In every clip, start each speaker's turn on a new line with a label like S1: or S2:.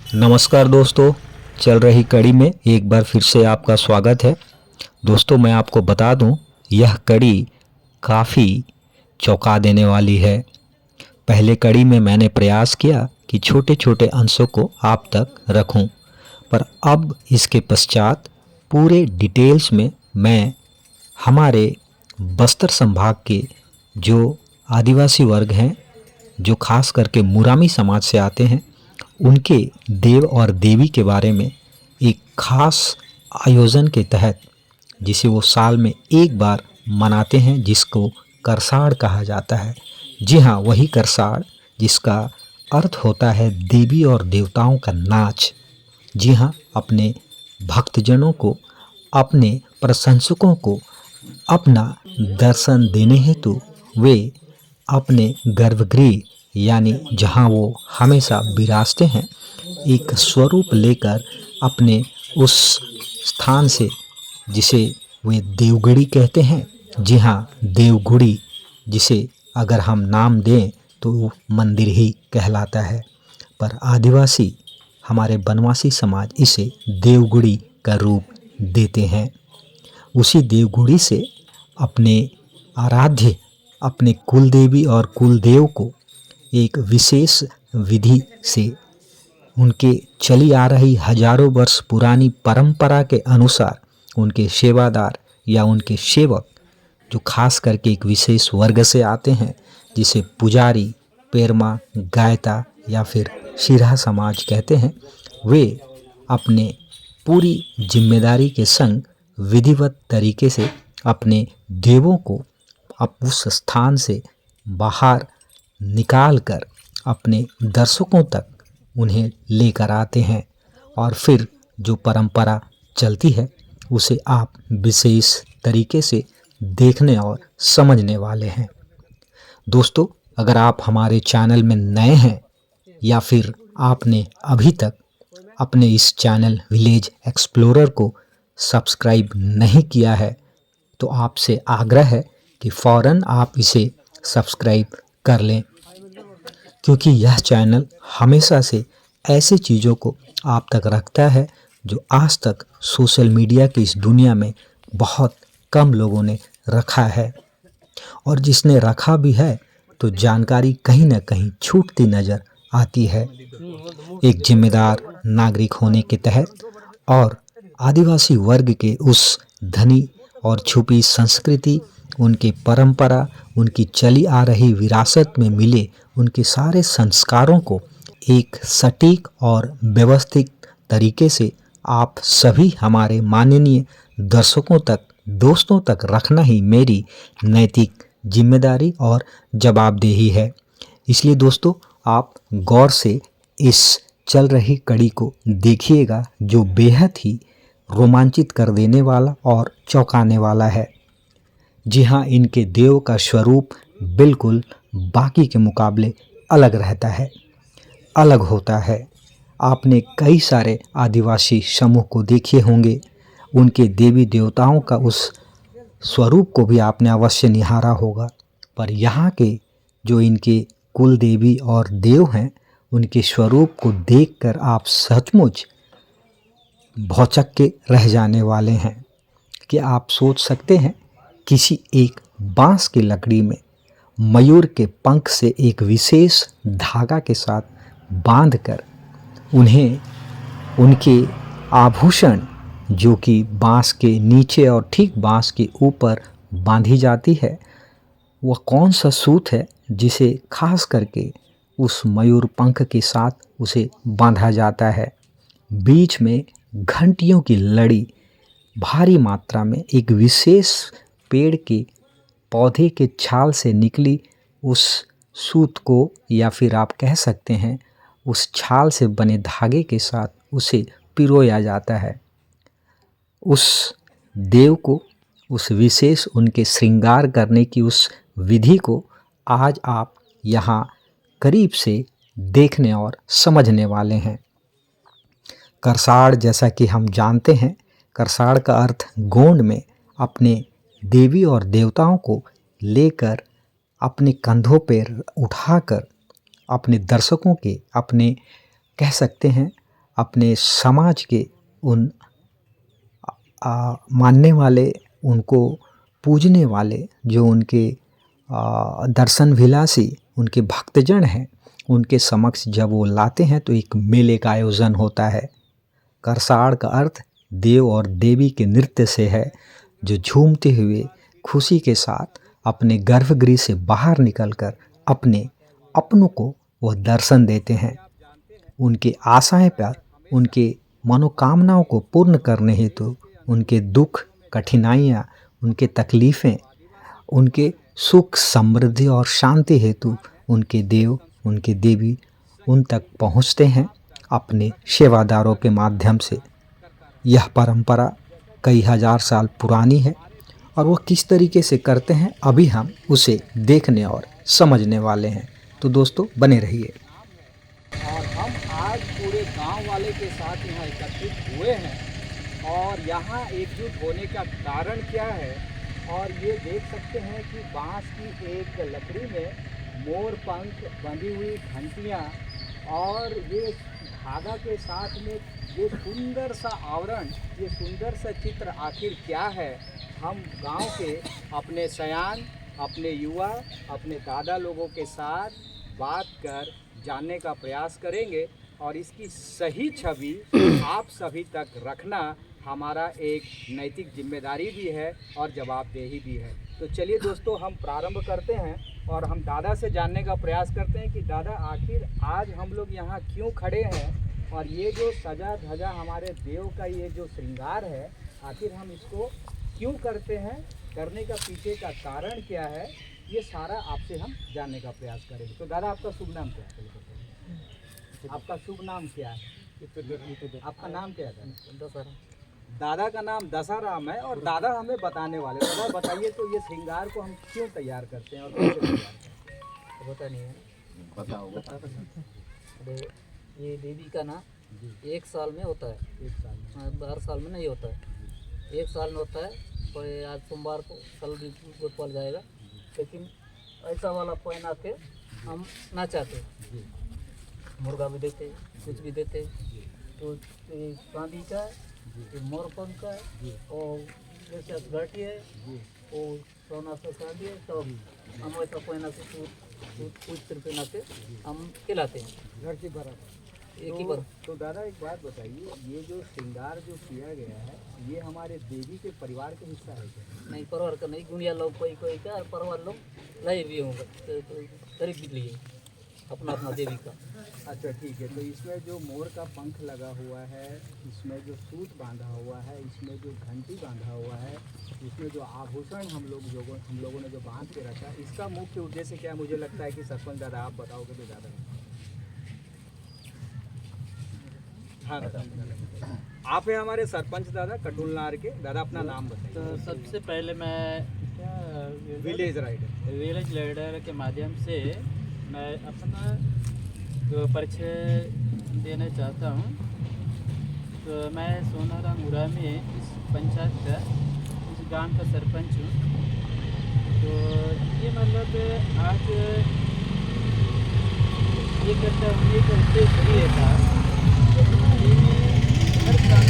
S1: नमस्कार दोस्तों, चल रही कड़ी में एक बार फिर से आपका स्वागत है। दोस्तों, मैं आपको बता दूं, यह कड़ी काफ़ी चौंका देने वाली है। पहले कड़ी में मैंने प्रयास किया कि छोटे छोटे अंशों को आप तक रखूं, पर अब इसके पश्चात पूरे डिटेल्स में मैं हमारे बस्तर संभाग के जो आदिवासी वर्ग हैं, जो खास करके मुरामी समाज से आते हैं, उनके देव और देवी के बारे में एक खास आयोजन के तहत, जिसे वो साल में एक बार मनाते हैं, जिसको करसाड़ कहा जाता है। जी हाँ, वही करसाड़ जिसका अर्थ होता है देवी और देवताओं का नाच। जी हाँ, अपने भक्तजनों को, अपने प्रशंसकों को अपना दर्शन देने हेतु वे अपने गर्भगृह यानी जहाँ वो हमेशा विराजते हैं, एक स्वरूप लेकर अपने उस स्थान से, जिसे वे देवगढ़ी कहते हैं, जी हाँ, देवगुड़ी, जिसे अगर हम नाम दें तो वो मंदिर ही कहलाता है, पर आदिवासी, हमारे बनवासी समाज इसे देवगुड़ी का रूप देते हैं। उसी देवगुड़ी से अपने आराध्य, अपने कुल देवी और कुल देव को एक विशेष विधि से, उनके चली आ रही हजारों वर्ष पुरानी परंपरा के अनुसार, उनके सेवादार या उनके सेवक, जो खास करके एक विशेष वर्ग से आते हैं, जिसे पुजारी, पेरमा, गायता या फिर सिरहा समाज कहते हैं, वे अपने पूरी जिम्मेदारी के संग विधिवत तरीके से अपने देवों को अब उस स्थान से बाहर निकाल कर अपने दर्शकों तक उन्हें लेकर आते हैं, और फिर जो परंपरा चलती है उसे आप विशेष तरीके से देखने और समझने वाले हैं। दोस्तों, अगर आप हमारे चैनल में नए हैं या फिर आपने अभी तक अपने इस चैनल विलेज एक्सप्लोरर को सब्सक्राइब नहीं किया है, तो आपसे आग्रह है कि फ़ौरन आप इसे सब्सक्राइब कर लें, क्योंकि यह चैनल हमेशा से ऐसे चीज़ों को आप तक रखता है जो आज तक सोशल मीडिया की इस दुनिया में बहुत कम लोगों ने रखा है, और जिसने रखा भी है तो जानकारी कहीं ना कहीं छूटती नज़र आती है। एक जिम्मेदार नागरिक होने के तहत और आदिवासी वर्ग के उस धनी और छुपी संस्कृति, उनके परंपरा, उनकी चली आ रही विरासत में मिले उनके सारे संस्कारों को एक सटीक और व्यवस्थित तरीके से आप सभी हमारे माननीय दर्शकों तक, दोस्तों तक रखना ही मेरी नैतिक जिम्मेदारी और जवाबदेही है। इसलिए दोस्तों, आप गौर से इस चल रही कड़ी को देखिएगा, जो बेहद ही रोमांचित कर देने वाला और चौंकाने वाला है। जी हाँ, इनके देव का स्वरूप बिल्कुल बाकी के मुकाबले अलग रहता है, अलग होता है। आपने कई सारे आदिवासी समूह को देखे होंगे, उनके देवी देवताओं का उस स्वरूप को भी आपने अवश्य निहारा होगा, पर यहाँ के जो इनके कुल देवी और देव हैं, उनके स्वरूप को देखकर आप सचमुच भौचक्के के रह जाने वाले हैं। कि आप सोच सकते हैं, किसी एक बांस की लकड़ी में मयूर के पंख से एक विशेष धागा के साथ बांधकर उन्हें उनके आभूषण, जो कि बांस के नीचे और ठीक बांस के ऊपर बांधी जाती है, वह कौन सा सूत है जिसे खास करके उस मयूर पंख के साथ उसे बांधा जाता है। बीच में घंटियों की लड़ी भारी मात्रा में एक विशेष पेड़ के पौधे के छाल से निकली उस सूत को, या फिर आप कह सकते हैं उस छाल से बने धागे के साथ उसे पिरोया जाता है। उस देव को, उस विशेष उनके श्रृंगार करने की उस विधि को आज आप यहाँ करीब से देखने और समझने वाले हैं। करसाड़, जैसा कि हम जानते हैं, करसाड़ का अर्थ गोंड में अपने देवी और देवताओं को लेकर, अपने कंधों पर उठाकर अपने दर्शकों के, अपने कह सकते हैं अपने समाज के उन मानने वाले, उनको पूजने वाले, जो उनके दर्शनभिलासी, उनके भक्तजन हैं, उनके समक्ष जब वो लाते हैं तो एक मेले का आयोजन होता है। करसाड़ का अर्थ देव और देवी के नृत्य से है, जो झूमते हुए खुशी के साथ अपने गर्भगृह से बाहर निकलकर अपने अपनों को वह दर्शन देते हैं। उनके आशाएं पर, उनके मनोकामनाओं को पूर्ण करने हेतु, उनके दुख, कठिनाइयाँ, उनके तकलीफ़ें, उनके सुख, समृद्धि और शांति हेतु उनके देव, उनके देवी उन तक पहुँचते हैं अपने सेवादारों के माध्यम से। यह परंपरा कई हजार साल पुरानी है और वो किस तरीके से करते हैं अभी हम उसे देखने और समझने वाले हैं। तो दोस्तों बने रहिए।
S2: और हम आज पूरे गांव वाले के साथ यहाँ एकत्रित हुए हैं और यहाँ एकजुट होने का कारण क्या है, और ये देख सकते हैं कि बांस की एक लकड़ी में मोर पंख बंधी हुई घंटियाँ और ये धागा के साथ में ये सुंदर सा आवरण, ये सुंदर सा चित्र आखिर क्या है, हम गांव के अपने सयान, अपने युवा, अपने दादा लोगों के साथ बात कर जानने का प्रयास करेंगे और इसकी सही छवि आप सभी तक रखना हमारा एक नैतिक जिम्मेदारी भी है और जवाबदेही भी है। तो चलिए दोस्तों, हम प्रारंभ करते हैं और हम दादा से जानने का प्रयास करते हैं कि दादा आखिर आज हम लोग यहाँ क्यों खड़े हैं और ये जो सजा धजा हमारे देव का ये जो श्रृंगार है, आखिर हम इसको क्यों करते हैं, करने का पीछे का कारण क्या है, ये सारा आपसे हम जानने का प्रयास करेंगे। तो दादा आपका शुभ नाम क्या है? आपका शुभ नाम क्या है? आपका नाम क्या है? दशहरा। दादा का नाम दशाराम है और दादा हमें बताने वाले। दादा बताइए तो ये श्रृंगार को हम क्यों तैयार करते हैं और कैसे तैयार करते हैं?
S3: पता नहीं है।
S2: बताओ।
S3: अरे ये देवी का ना एक साल में होता है,
S2: एक साल में।
S3: हर साल में नहीं होता है, एक साल में होता है। कोई आज सोमवार को, कल भी पड़ जाएगा, लेकिन ऐसा वाला पहना के हम ना चाहते, मुर्गा भी देते, कुछ भी देते। तो ये चांदी का है, ये मोरपंख का है, और जैसे घाटी है वो सोना से चांदी है, सब हम ऐसा पहना के कुछ पहना के हम खिलाते हैं
S2: घर की बराबर
S3: एक ही बार।
S2: तो दादा एक बात बताइए, ये जो श्रृंगार जो किया गया है, ये हमारे देवी के परिवार का हिस्सा है क्या?
S3: नहीं, परिवार का नहीं, गुनिया लोग कोई कोई का, और परिवार लोग लाई भी होंगे, खरीद भी लिए अपना अपना देवी का।
S2: अच्छा ठीक है। तो इसमें जो मोर का पंख लगा हुआ है, इसमें जो सूत बांधा हुआ है, इसमें जो घंटी बांधा हुआ है, इसमें जो आभूषण हम लोगों ने जो बांध के रखा, इसका मुख्य उद्देश्य क्या? मुझे लगता है कि सरपंच दादा आप बताओगे तो ज़्यादा। हाँ दादा, आप हैं हमारे सरपंच दादा कटुलनार के। दादा अपना नाम बताइए।
S4: तो सबसे पहले मैं
S2: विलेज राइडर।
S4: विलेज लीडर के माध्यम से मैं अपना जो परिचय देना चाहता हूँ। तो मैं सोनाराम उरामी इस पंचायत का, इस गांव का सरपंच हूँ। तो ये मतलब आज ये करता हूँ, एक उद्देश्य ये था कि हर साल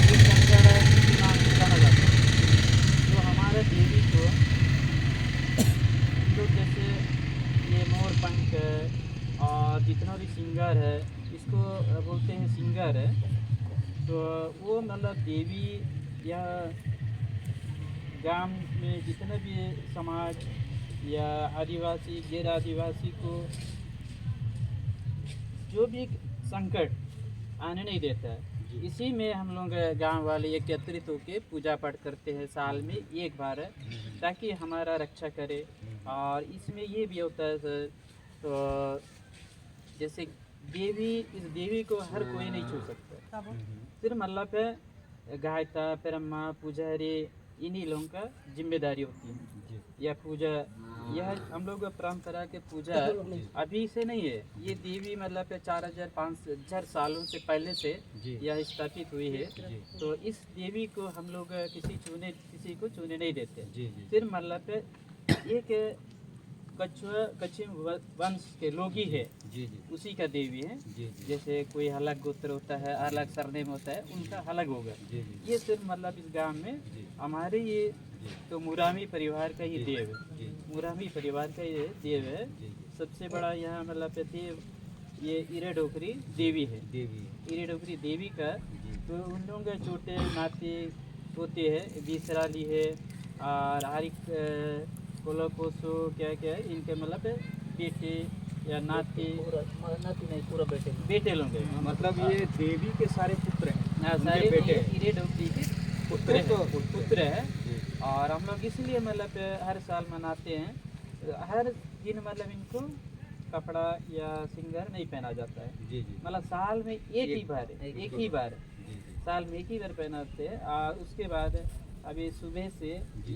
S4: एक संचार नाम जाना जाता है। तो हमारे देवी को हम लोग जैसे ये मोर पंख और जितना भी सिंगर है, इसको बोलते हैं सिंगर है। तो वो मतलब देवी या गांव में जितने भी समाज या आदिवासी गैर आदिवासी को जो भी संकट आने नहीं देता है, इसी में हम लोग गांव वाले एकत्रित होकर पूजा पाठ करते हैं साल में एक बार, ताकि हमारा रक्षा करे। और इसमें ये भी होता है सर, तो जैसे देवी, इस देवी को हर कोई नहीं छू सकता, सिर्फ मतलब पे गायता, ब्रह्मा, पुजारी, इन्हीं लोगों का जिम्मेदारी होती है यह पूजा। यह हम लोग परंपरा के पूजा अभी से नहीं है, ये देवी मतलब 4000-5000 सालों से पहले से यह स्थापित हुई है। तो इस देवी को हम लोग किसी को छूने नहीं देते, सिर्फ मतलब एक कच्छी वंश के लोग ही है,
S2: जी जी
S4: उसी का देवी है।
S2: जी जी
S4: जैसे कोई अलग गोत्र होता है, अलग सरनेम होता है, उनका अलग होगा।
S2: जी जी
S4: ये सिर्फ मतलब इस गांव में
S2: जी
S4: हमारे ये तो मुरामी परिवार का ही देव है।
S2: जी
S4: मुरामी परिवार का ये देव है।
S2: जी जी
S4: सबसे बड़ा यहाँ मतलब देव ये इरे डोकरी देवी है।
S2: देवी
S4: इरे डोकरी देवी का
S2: जी
S4: तो उन लोगों के छोटे नाते होते हैं, बीसराली है और हरिक कोलो कोसो क्या क्या है, इनके मतलब बेटे या नाती
S3: पूरा नाती नहीं, पूरा बेटे हैं।
S4: बेटे लोग हैं।
S2: मतलब ये देवी के सारे पुत्र हैं,
S4: हाँ,
S2: उनके
S4: सारे
S2: बेटे
S4: ये
S2: हैं।
S4: इरे डोकरी के
S2: पुत्र
S4: पुत्र है।
S2: जी
S4: और हम लोग इसलिए मतलब हर साल मनाते हैं। हर दिन मतलब इनको कपड़ा या सिंगार नहीं पहना जाता है,
S2: जी जी
S4: मतलब साल में एक ही बार एक ही बार
S2: जी जी
S4: साल में एक ही बार पहनाते हैं। और उसके बाद अभी सुबह से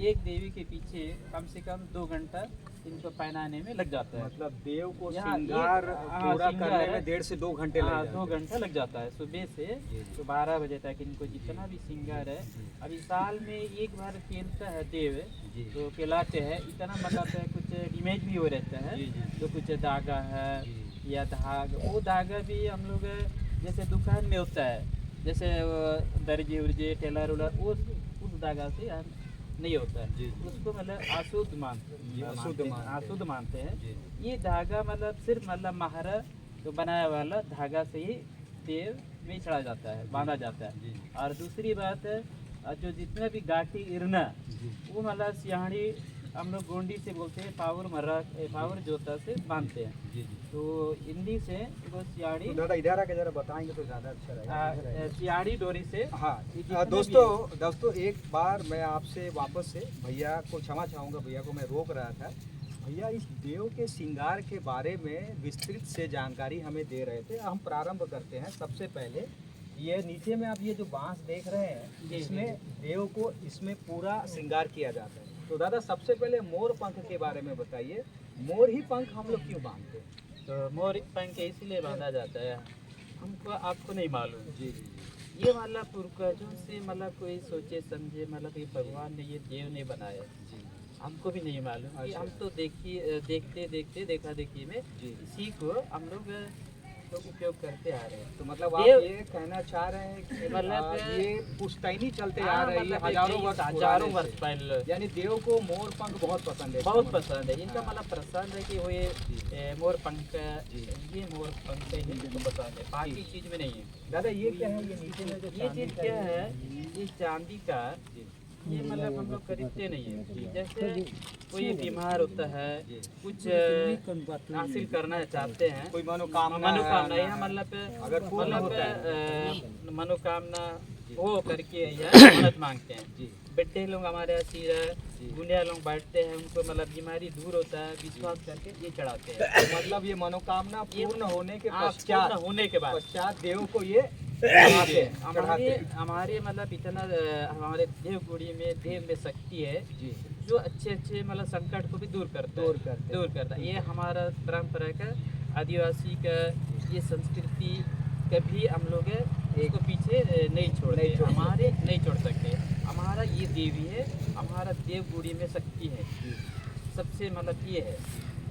S4: एक देवी के पीछे कम से कम 2 घंटा इनको पहनाने में लग जाता है।
S2: मतलब देव को
S4: यहाँ
S2: श्रृंगार
S4: हाँ,
S2: पूरा
S4: श्रृंगार
S2: करने
S4: है।
S2: में 1.5 से 2 घंटे लग
S4: हाँ,
S2: जाते
S4: 2
S2: हैं।
S4: घंटा लग जाता है सुबह से
S2: जी, जी।
S4: तो 12 बजे तक इनको जितना भी श्रृंगार है। अभी साल में एक बार खेलता है देव
S2: जी
S4: तो खिलाते हैं, इतना मतलब है कुछ इमेज भी हो रहता है।
S2: जी, जी।
S4: तो कुछ धागा है
S2: जी।
S4: या धागा, वो धागा भी हम लोग जैसे दुकान में होता है, जैसे वो दर्जी उर्जी टेलर उलर उस धागा से हम नहीं होता है।
S2: जी, जी।
S4: उसको मतलब अशुद्ध
S2: जी, अशुद्ध
S4: अशुद्ध मानते हैं।
S2: जी।
S4: ये धागा मतलब सिर्फ मतलब महारा तो बनाया वाला धागा से ही देव में चढ़ा जाता है, बांधा जाता है।
S2: जी।
S4: और दूसरी बात है जो जितना भी गाठी इरना
S2: जी।
S4: वो मतलब सियाड़ी हम लोग गोंडी से बोलते हैं, पावर जोता से बांधते हैं।
S2: जी जी
S4: तो हिंदी से वो सियाड़ी
S2: तो दादा इधर आके जरा बताएंगे तो ज़्यादा अच्छा रहेगा।
S4: सियाड़ी डोरी से
S2: हाँ
S4: जितना भी
S2: दोस्तों एक बार मैं आपसे वापस से भैया को क्षमा चाहूँगा, भैया को मैं रोक रहा था। भैया इस देव के श्रृंगार के बारे में विस्तृत से जानकारी हमें दे रहे थे। हम प्रारंभ करते हैं। सबसे पहले ये नीचे में आप ये जो बांस देख रहे हैं,
S4: जी,
S2: इसमें देव को इसमें पूरा श्रृंगार किया जाता है। तो दादा सबसे पहले मोर पंख के बारे में बताइए, मोर ही पंख हम लोग क्यों बांधते हैं?
S4: तो मोर पंख इसलिए बांधा जाता है, हमको आपको नहीं मालूम।
S2: जी जी
S4: ये मतलब पूर्वजों से मतलब कोई सोचे समझे मतलब ये भगवान ने ये देव ने बनाया,
S2: जी
S4: हमको भी नहीं मालूम कि
S2: अच्छा।
S4: हम तो देखते देखा देखी में
S2: जी।
S4: इसी को हम लोग तो उपयोग करते आ रहे हैं।
S2: तो मतलब आप
S4: देव-
S2: ये कहना चाह रहे हैं कि
S4: मतलब
S2: ये पुश्तैनी चलते आ
S4: हाँ,
S2: रही है
S4: मतलब
S2: हजारों
S4: कई
S2: वर्ष
S4: हजारों
S2: पुराने
S4: वर्ष
S2: से।
S4: पहले
S2: यानी देव को मोर पंख बहुत पसंद है।
S4: बहुत पसंद है इनका,
S2: हाँ।
S4: मतलब पसंद है कि वो
S2: जी।
S4: ये मोर पंख,
S2: जी।
S4: ये मोर पंख से ही इनको पसंद है, बाकी चीज में नहीं है।
S2: दादा ये क्या है, ये नीचे में जो
S4: ये
S2: चांदी
S4: चीज
S2: का
S4: क्या है, ये चांदी का
S2: जी
S4: ये मतलब हम लोग खरीदते नहीं है। जैसे कोई बीमार होता है,
S2: जी।
S4: कुछ हासिल करना चाहते हैं,
S2: कोई मनोकामना
S4: मनोकामना
S2: है,
S4: यहाँ मतलब
S2: अगर पूर्ण
S4: मतलब
S2: होता है।
S4: मनोकामना हो करके यहाँ मन्नत मांगते हैं।
S2: जी
S4: बेटे लोग हमारे यहाँ
S2: जी।
S4: सिर गुंडिया लोग बैठते हैं, उनको मतलब बीमारी दूर होता है, विश्वास करके ये चढ़ाते हैं।
S2: तो मतलब ये मनोकामना पूर्ण होने के
S4: हाँ,
S2: पश्चात
S4: पूर्ण होने के बाद
S2: देव को ये चढ़ाते हैं,
S4: हमारे
S2: चढ़ाते हैं।
S4: हमारे मतलब इतना हमारे देवगुड़ी में देव में शक्ति है
S2: जी
S4: जो अच्छे मतलब संकट को भी दूर करता है। दूर करता है। ये हमारा परंपरा का, आदिवासी का ये संस्कृति कभी हम लोग इसको पीछे नहीं छोड़ते, हमारे नहीं छोड़ सकते। हमारा ये देवी है, हमारा देवगुड़ी में शक्ति है सबसे मतलब ये है,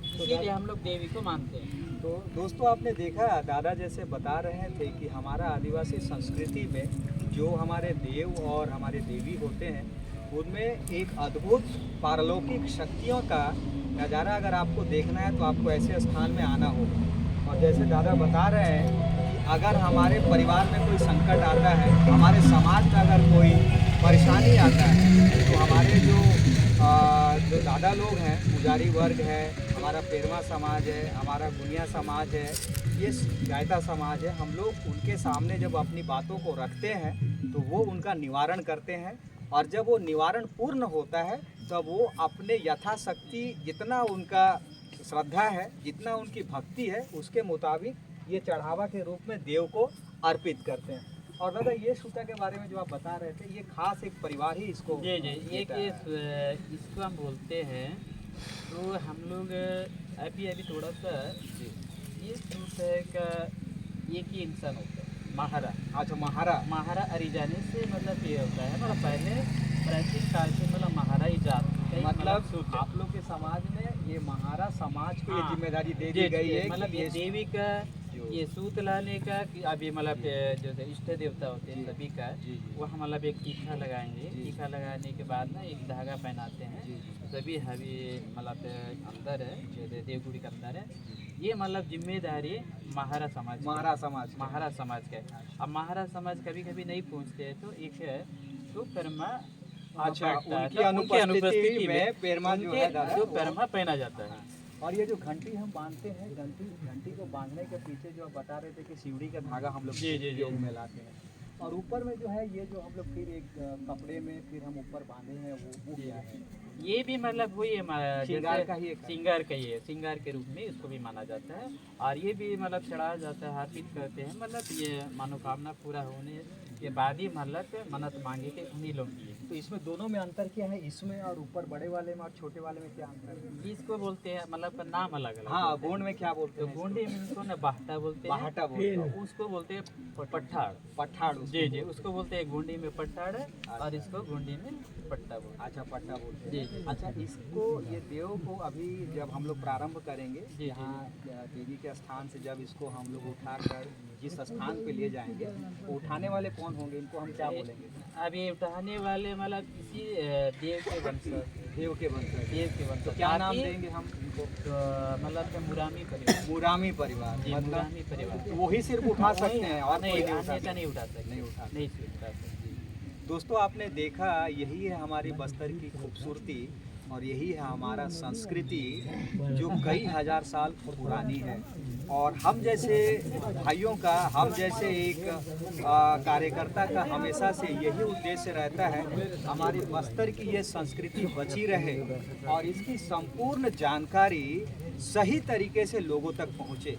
S4: इसीलिए हम लोग देवी को मानते हैं।
S2: तो दोस्तों आपने देखा दादा जैसे बता रहे थे कि हमारा आदिवासी संस्कृति में जो हमारे देव और हमारे देवी होते हैं उनमें एक अद्भुत पारलौकिक शक्तियों का नज़ारा अगर आपको देखना है तो आपको ऐसे स्थान में आना होगा। और जैसे दादा बता रहे हैं कि अगर हमारे परिवार में कोई संकट आता है, हमारे समाज में अगर कोई परेशानी आता है, तो हमारे जो दादा लोग हैं, पुजारी वर्ग है, हमारा पेरवा समाज है, हमारा गुनिया समाज है, ये गायता समाज है, हम लोग उनके सामने जब अपनी बातों को रखते हैं तो वो उनका निवारण करते हैं। और जब वो निवारण पूर्ण होता है तब वो अपने यथाशक्ति जितना उनका श्रद्धा है, जितना उनकी भक्ति है, उसके मुताबिक ये चढ़ावा के रूप में देव को अर्पित करते हैं। और दादा ये सूता के बारे में जो आप बता रहे थे, ये खास एक परिवार ही इसको
S4: जी जी, ये
S2: देता है।
S4: इसको हम बोलते हैं। तो हम लोग अभी थोड़ा सा ये सूट है का एक ही इंसान होता है, महारा।
S2: अच्छा महारा
S4: महारा अरिजाने से मतलब ये होता है, मतलब पहले प्राचीन काल से मतलब महारा ही जात सही
S2: मतलब
S4: सूत्र है।
S2: आप लोग के समाज में ये महारा समाज को ये
S4: हाँ,
S2: जिम्मेदारी दे दी
S4: जी,
S2: गई है
S4: मतलब
S2: कि
S4: ये देवी का
S2: जो-
S4: ये सूत लाने का कि अभी मतलब जो इष्ट देवता होते हैं सभी का
S2: जी, जी।
S4: वह मतलब एक टीका लगाएंगे।
S2: जी।
S4: टीका लगाने के बाद ना एक धागा पहनाते हैं।
S2: जी, जी।
S4: सभी हवी मतलब अंदर है जो देवगुड़ी के अंदर है। ये मतलब जिम्मेदारी महारा समाज की है।
S2: महारा समाज का।
S4: महारा समाज का है। अब महारा समाज कभी कभी नहीं पहुँचते हैं तो एक है तो परमा
S2: अच्छा,
S4: बैठता है।
S2: उनकी
S4: तो
S2: अनुपस्थिति में पेरमा जो
S4: उनके
S2: है दादा,
S4: जो
S2: वो-
S4: पेरमा पहना जाता है।
S2: और ये जो घंटी हम बांधते हैं, घंटी को बांधने के पीछे जो आप बता रहे थे कि सीढ़ी का धागा हम लोग
S4: जी, जी, जी।
S2: उपयोग में लाते हैं, और ऊपर में जो है ये जो हम लोग फिर एक कपड़े में फिर हम ऊपर बांधे हैं वो क्या है?
S4: ये भी मतलब वही है
S2: श्रृंगार
S4: जैसे
S2: का ही एक है।
S4: श्रृंगार का ही है। श्रृंगार के रूप में इसको भी माना जाता है। और ये भी मतलब चढ़ाया जाता है, अर्पित करते हैं। मतलब ये मनोकामना पूरा होने के बाद ही मतलब मन्नत मांगे के उन्हीं लोग की।
S2: तो इसमें दोनों में अंतर क्या है? इसमें और ऊपर बड़े वाले में और छोटे वाले में क्या अंतर है?
S4: इसको बोलते हैं मतलब नाम अलग अलग।
S2: हाँ, गोंड में क्या बोलते
S4: तो
S2: हैं?
S4: गोंडी में उसको ना बाहटा बोलते हैं।
S2: बाहटा बोलते हैं।
S4: और उसको बोलते हैं पट्ठाड़।
S2: पठाड़ उसको
S4: जी जी,
S2: बोलते हैं।
S4: उसको बोलते हैं गोंडी में पट्ठाड़ और इसको गोंडी में पट्टा बोलते
S2: अच्छा, पट्टा बोलते हैं।
S4: जी, जी।
S2: अच्छा, इसको ये देव को अभी जब हम लोग प्रारंभ करेंगे,
S4: जी, जी।
S2: यहाँ देवी के स्थान से जब इसको हम लोग उठाकर जिस स्थान पे ले जाएंगे, तो उठाने वाले कौन होंगे? इनको हम क्या बोलेंगे?
S4: हैं। अब ये उठाने वाले मतलब किसी देव के वंशज।
S2: देव के वंशज।
S4: देव के वंशज।
S2: तो क्या नाम
S4: बाकी
S2: देंगे हम इनको?
S4: तो मतलब कि मुरामी परिवार।
S2: मुरामी परिवार।
S4: जी,
S2: मतलब
S4: मुरामी परिवार।
S2: तो वही सिर्फ उठा सकते हैं और
S4: नहीं,
S2: कोई नहीं
S4: अन्यथा
S2: उठा
S4: नहीं उठा सकते।
S2: नहीं उठा
S4: नहीं उठा सकते।
S2: दोस्तों, आपने देखा, यही है हमारी बस्तर की खूबसूरती और यही है हमारा संस्कृति जो कई हजार साल पुरानी है। और हम जैसे भाइयों का, हम जैसे एक कार्यकर्ता का हमेशा से यही उद्देश्य रहता है हमारी बस्तर की ये संस्कृति बची रहे और इसकी संपूर्ण जानकारी सही तरीके से लोगों तक पहुँचे।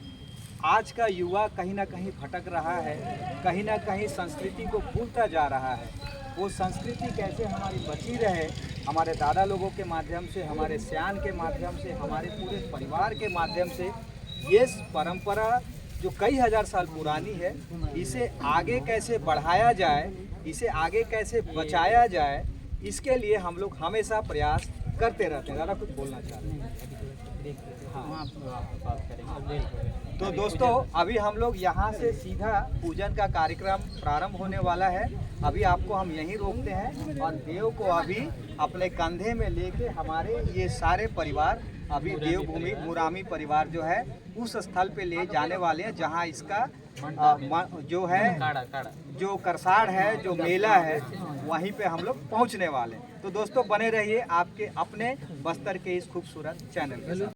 S2: आज का युवा कहीं ना कहीं भटक रहा है, कहीं ना कहीं संस्कृति को भूलता जा रहा है। वो संस्कृति कैसे हमारी बची रहे, हमारे दादा लोगों के माध्यम से, हमारे सियान के माध्यम से, हमारे पूरे परिवार के माध्यम से, ये परंपरा जो कई हजार साल पुरानी है, इसे आगे कैसे बढ़ाया जाए, इसे आगे कैसे बचाया जाए, इसके लिए हम लोग हमेशा प्रयास करते रहते हैं। दादा कुछ बोलना चाह रहे हैं?
S4: हाँ, बात करेंगे।
S2: तो दोस्तों, अभी हम लोग यहाँ से सीधा पूजन का कार्यक्रम प्रारंभ होने वाला है। अभी आपको हम यहीं रोकते हैं और देव को अभी अपने कंधे में लेके हमारे ये सारे परिवार अभी देवभूमि मुरामी परिवार जो है उस स्थल पे ले जाने वाले हैं जहाँ इसका जो है
S4: काड़ा
S2: जो करसाड़ है, जो मेला है, वहीं पे हम लोग पहुँचने वाले हैं। तो दोस्तों, बने रहिए आपके अपने बस्तर के इस खूबसूरत चैनल के साथ।